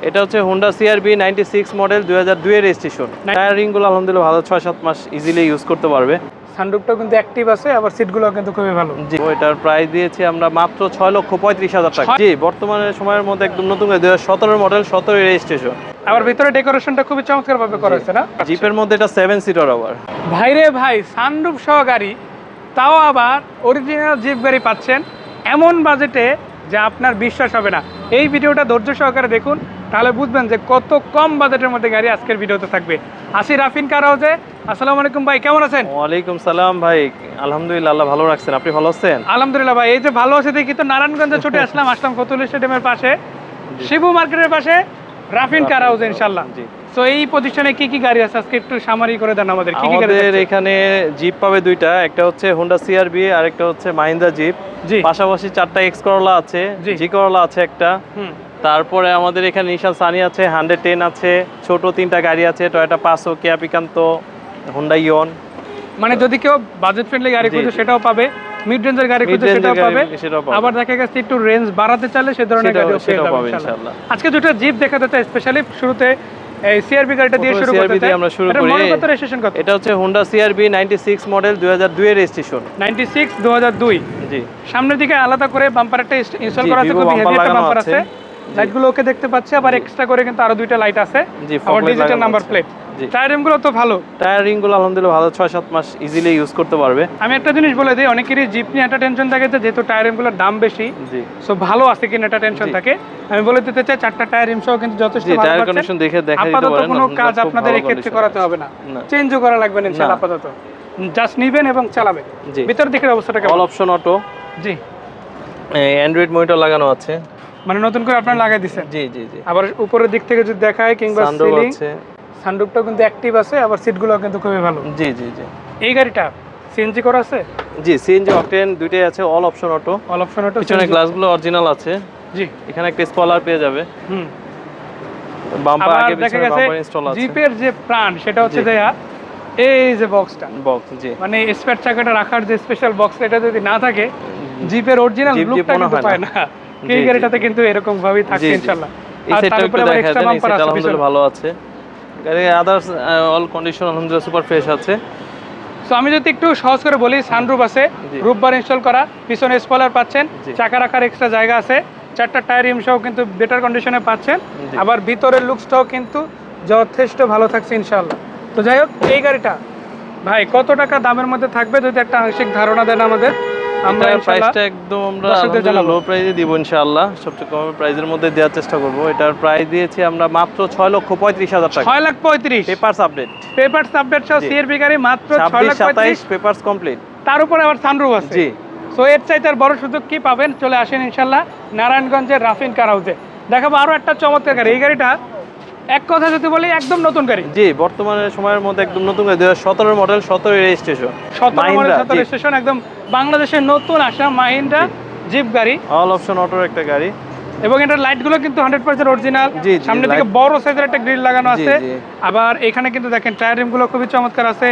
এটা হচ্ছে Honda CR-V 96 model 2002 এর রেজিস্ট্রেশন। টায়ারিং গুলো আলহামদুলিল্লাহ ভালো, 6-7 মাস ইজিলি ইউজ করতে পারবে। সানরুফটাও কিন্তু অ্যাক্টিভ আছে, আবার সিটগুলো কিন্তু খুবই ভালো। জি, এটার প্রাইস দিয়েছি আমরা মাত্র 6,35,000 টাকা। জি, বর্তমানে সময়ের মধ্যে একদম নতুন 2017 মডেল, 17 এর রেজিস্ট্রেশন। আবার ভিতরে ডেকোরেশনটা খুবই চমৎকার ভাবে করা হয়েছে না? জিপের মধ্যে এটা 7 সিটার আবার। ভাইরে ভাই, সানরুফ সহ গাড়ি, তাও আবার অরিজিনাল জিপ গাড়ি পাচ্ছেন এমন বাজেটে যে আপনার বিশ্বাস হবে না। এই ভিডিওটা ধৈর্য সহকারে দেখুন, তাহলে বুঝবেন যে কত কম বাজেটের মধ্যে গাড়ি আজকের ভিডিওতে থাকবে। আসি রাফিন কার হাউসে। আসসালামু আলাইকুম ভাই, কেমন আছেন? ওয়ালাইকুম সালাম ভাই, আলহামদুলিল্লাহ আল্লাহ ভালো রাখছেন। আপনি ভালো আছেন? আলহামদুলিল্লাহ ভাই, এই যে ভালো আছে দেখি তো নারায়ণগঞ্জে ছুটে আসলাম ফতুল্লা স্টেডিয়ামের পাশে, শিবু মার্কেটের পাশে রাফিন কার হাউস ইনশাআল্লাহ। জি। তো এই পজিশনে কি কি গাড়ি আছে আজকে একটু সামারি করে দেন আমাদের। কি কি গাড়ি আমাদের আছে? এখানে জিপ পাবে দুইটা, একটা হচ্ছে Honda CR-V আর একটা হচ্ছে মাহিন্দ্রা জিপ। জি। পাশাপাশি 4টা এক্স করলা আছে, জি। জি করলা আছে একটা। তারপরে আমাদের এখানে নিশান সানি আছে, 110 আছে, ছোট 3টা গাড়ি আছে, টয়োটা পাসো, কিয়া পিকান্তো, হোন্ডা ইয়ন। মানে যদি কেউ বাজেট ফ্রেন্ডলি গাড়ি খুঁজে সেটাও পাবে, মিড রেঞ্জের গাড়ি খুঁজে সেটাও পাবে, আবার দেখা গেছে একটু রেঞ্জ বাড়াতে চাইলে সে ধরনের গাড়িও পেয়ে যাবে ইনশাআল্লাহ। আজকে দুটো জিপ দেখাতে চাই, স্পেশালি শুরুতে এই CR-V গাড়িটা দিয়ে শুরু করতে চাই। আমরা শুরু করি। মডেল কত, রেজিস্ট্রেশন কত? এটা হচ্ছে Honda CR-V 96 মডেল 2002 এর রেজিস্ট্রেশন। 96 2002। জি। সামনের দিকে আলাদা করে বাম্পার একটা ইনস্টল করা আছে, খুব হেভি একটা বাম্পার আছে। লাইটগুলো ওকে দেখতে পাচ্ছি, আবার এক্সট্রা করে কিন্তু আরো দুইটা লাইট আছে, আবার ডিজিটাল নাম্বার প্লেট। টায়ারিং গুলো তো ভালো, টায়ারিং গুলো আলহামদুলিল্লাহ ভালো, 6-7 মাস ইজিলি ইউজ করতে পারবে। আমি একটা জিনিস বলে দিই, অনেকেরই জিপ নিয়ে একটা টেনশন থাকে যে যেহেতু টায়ারিং গুলোর দাম বেশি, জি, সো ভালো আছে কিনা একটা টেনশন থাকে। আমি বলে দিতে চাই 4টা টায়ার রিম সহ কিন্তু যথেষ্ট ভালো টায়ার পাচ্ছেন। কন্ডিশন দেখে দেখা দিতে আপাতত পারেন। কোনো কাজ আপনাদের এই ক্ষেত্রে করাতে হবে না, চেঞ্জও করা লাগবে না ইনশাআল্লাহ। আপাতত জাস্ট নেবেন এবং চালাবেন। ভিতর দিকের অবস্থাটা কেমন? All option auto. জি। অ্যান্ড্রয়েড মনিটর লাগানো আছে, মানে নতুন করে আপনারা লাগাই দিবেন। জি জি জি। আবার উপরের দিক থেকে যদি দেখায় কিংবা সানরুফ সিলিং, আছে, সানরুফটাও কিন্তু অ্যাক্টিভ আছে, আবার সিটগুলো কিন্তু খুবই ভালো। জি জি জি। এই গাড়িটা সিএনজি করা আছে? জি, সিএনজি অকটেন দুইটাই আছে, all option auto. All option auto. পিছনে গ্লাসগুলো অরিজিনাল আছে। জি। এখানে একটা স্পয়লার পেয়ে যাবে। বাম্পার আগে পিছনে বাম্পার ইনস্টল আছে। জিপের যে প্রাণ সেটা হচ্ছে যে এই যে বক্সটা, বক্স। জি। মানে স্পেয়ার চাকাটা রাখার যে স্পেশাল বক্স, এটা যদি না থাকে জিপের অরিজিনাল লুকটা কিন্তু পায় না। এই গাড়িটাতে কিন্তু এরকম ভাবেই থাকছে ইনশাআল্লাহ। এই সেটটা একটু দেখা দেন, এই সেটটা আলহামদুলিল্লাহ ভালো আছে। গাড়ি আদার্স অল কন্ডিশন আলহামদুলিল্লাহ সুপার ফ্রেশ আছে। সো আমি যদি একটু সহজ করে বলি, সানরুফ আছে, রুফ বার ইনস্টল করা, পিছনে স্পয়লার পাচ্ছেন, চাকা রাখার এক্সট্রা জায়গা আছে, 4টা টায়ার রিম সহ কিন্তু বেটার কন্ডিশনে পাচ্ছেন, আবার ভিতরের লুকসটাও কিন্তু যথেষ্ট ভালো থাকছে ইনশাআল্লাহ। তো যাই হোক, এই গাড়িটা ভাই কত টাকা দামের মধ্যে থাকবে যদি একটা আংশিক ধারণা দেন আমাদের। আমরা প্রাইসটা একদম আমরা লো প্রাইসে দিব ইনশাআল্লাহ, সবচেয়ে কম প্রাইসের মধ্যে দেওয়ার চেষ্টা করব। এটার প্রাইস দিয়েছি আমরা মাত্র 6,35,000 টাকা। 6,35,000 পেপারস আপডেট। পেপারস আপডেট সহ CR-V গাড়ি মাত্র 6,35,000, পেপারস কমপ্লিট। তার উপরে আবার সানরুফ আছে। জি। সো এর চাইতে আর বড় সুযোগ কি পাবেন? চলে আসেন ইনশাআল্লাহ নারায়ণগঞ্জের রাফিন কার হাউসে। দেখাবো আরো একটা চমৎকার গাড়ি। এই গাড়িটা এক কথা যদি বলি একদম নতুন গাড়ি। জি, বর্তমানে সময়ের মধ্যে একদম নতুন গাড়ি, 2017 মডেল, 17 এর রেজিস্ট্রেশন। 17 মডেল, 17 রেজিস্ট্রেশন, একদম বাংলাদেশের নতুন আসা মাহিন্দ্রা জিপ গাড়ি, অল অপশন অটোর একটা গাড়ি। এবং এটার লাইটগুলো কিন্তু 100% অরিজিনাল। সামনে থেকে বড় সাইজের একটা গ্রিল লাগানো আছে, আবার এখানে কিন্তু দেখেন টায়ার রিমগুলো খুবই চমৎকার আছে।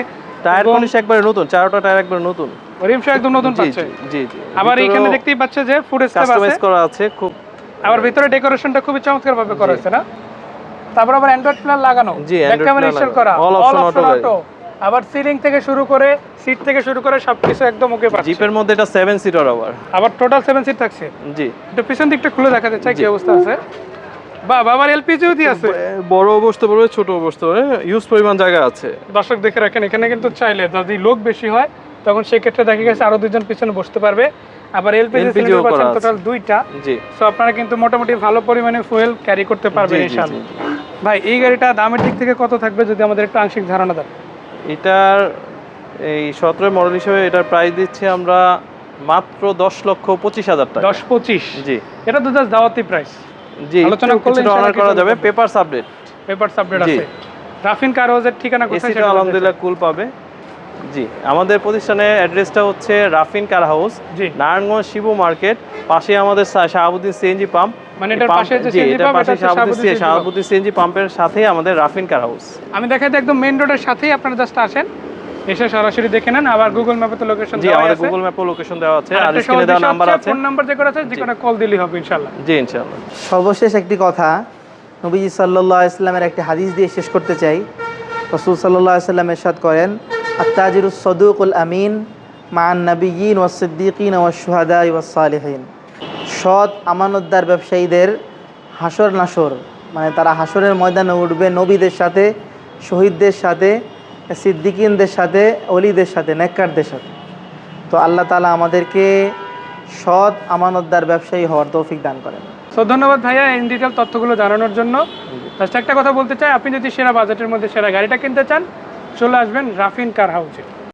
টায়ার কন্ডিশন একবারে নতুন, 4টা টায়ার একবারে নতুন, রিম সহ একদম নতুন পাচ্ছে। জি জি। আবার এখানে দেখতেই পাচ্ছে যে ফুড স্টেপ আছে, কাস্টমাইজ করা আছে খুব। আবার ভিতরে ডেকোরেশনটা খুবই চমৎকার ভাবে করা হয়েছে না? তারপর আবার অ্যান্ড্রয়েড প্লেয়ার লাগানো, ব্যাক ক্যামেরা ইনস্টল করা, অল অপশন অটো, আবার সিলিং থেকে শুরু করে সিট থেকে শুরু করে সবকিছু একদম ওকে পাচ্ছে। জিপের মধ্যে এটা 7 সিটার আবার টোটাল 7 সিট থাকছে। জি। এটা পিছন দিকটা খুলে দেখাতে চাই কি অবস্থা আছে। বাবা, আবার এলপিজিও দিয়ে আছে, বড় অবস্থা পারবে, ছোট অবস্থা পারবে, ইউজ পরিমাণ জায়গা আছে। দর্শক দেখে রাখেন, এখানে কিন্তু চাইলে যদি লোক বেশি হয় তখন সেই ক্ষেত্রে দেখা গেছে আরো দুজন পিছনে বসতে পারবে। আবার এলপিজি সিলিন্ডার পাচ্ছেন টোটাল 2টা। জি। সো আপনারা কিন্তু মোটামুটি ভালো পরিমাণে ফুয়েল ক্যারি করতে পারবেন ইনশাআল্লাহ। ভাই এই গাড়িটা দামের দিক থেকে কত থাকবে যদি আমাদের একটু আংশিক ধারণা দেন? এটার এই 17 মডেল হিসেবে এটার প্রাইস দিচ্ছি আমরা মাত্র 10,25,000 টাকা। 10-25? জি। এটা তো জাস্ট দাওয়াতি প্রাইস। জি, আলোচনা করলে অনার করা যাবে। Papers update. পেপারস আপডেট আছে। রাফিন কার হাউসের ঠিকানা কোথায়? সেটা আলহামদুলিল্লাহ কুল পাবে। জি, আমাদের প্রতিষ্ঠানের অ্যাড্রেসটা হচ্ছে Rafin car house, Narayanganj Shibu market, পাশে আমাদের শাহাবুদ্দিন সিএনজি পাম্প। মানে এটার পাশে যে সিএনজি পাম্প, এটা শাহাবুদ্দিন সিএনজি পাম্পের সাথে আমাদের রাফিন কার হাউস। আমি দেখাই দিই, একদম মেইন রোডের সাথেই আপনারা জাস্ট আসেন, এসে সরাসরি দেখে নেন। আবার গুগল ম্যাপে তো লোকেশন দেওয়া আছে। জি, আমাদের গুগল ম্যাপে লোকেশন দেওয়া আছে, আর স্ক্রিনে দেওয়া নাম্বার আছে, ফোন নাম্বার যে করা আছে, যে কোনো কল দিলেই হবে ইনশাআল্লাহ। জি ইনশাআল্লাহ। সর্বশেষ একটি কথা, নবীজি সাল্লাল্লাহু আলাইহি সাল্লামের একটি হাদিস দিয়ে শেষ করতে চাই। রাসূল সাল্লাল্লাহু আলাইহি সাল্লাম ইরশাদ করেন, আত-তাজিরুস সাদুকুল আমিন মা'আন নাবিয়্যিন ওয়াস সিদ্দীকিন ওয়াস শুহাদাই ওয়াস সালিহিন। সৎ আমানতদার ব্যবসায়ীদের হাসর নাসর, মানে তারা হাসরের ময়দানে উঠবে নবীদের সাথে, শহীদদের সাথে, সিদ্দিকিনদের সাথে, ওলিদের সাথে, নেককারদের সাথে। তো আল্লাহ তাআলা আমাদেরকে সৎ আমানতদার ব্যবসায়ী হওয়ার তৌফিক দান করেন। সো ধন্যবাদ ভাইয়া ইন ডিটেল তথ্যগুলো জানানোর জন্য। জাস্ট একটা কথা বলতে চাই, আপনি যদি সেরা বাজেটের মধ্যে সেরা গাড়িটা কিনতে চান, চলে আসবেন রাফিন কার হাউসে।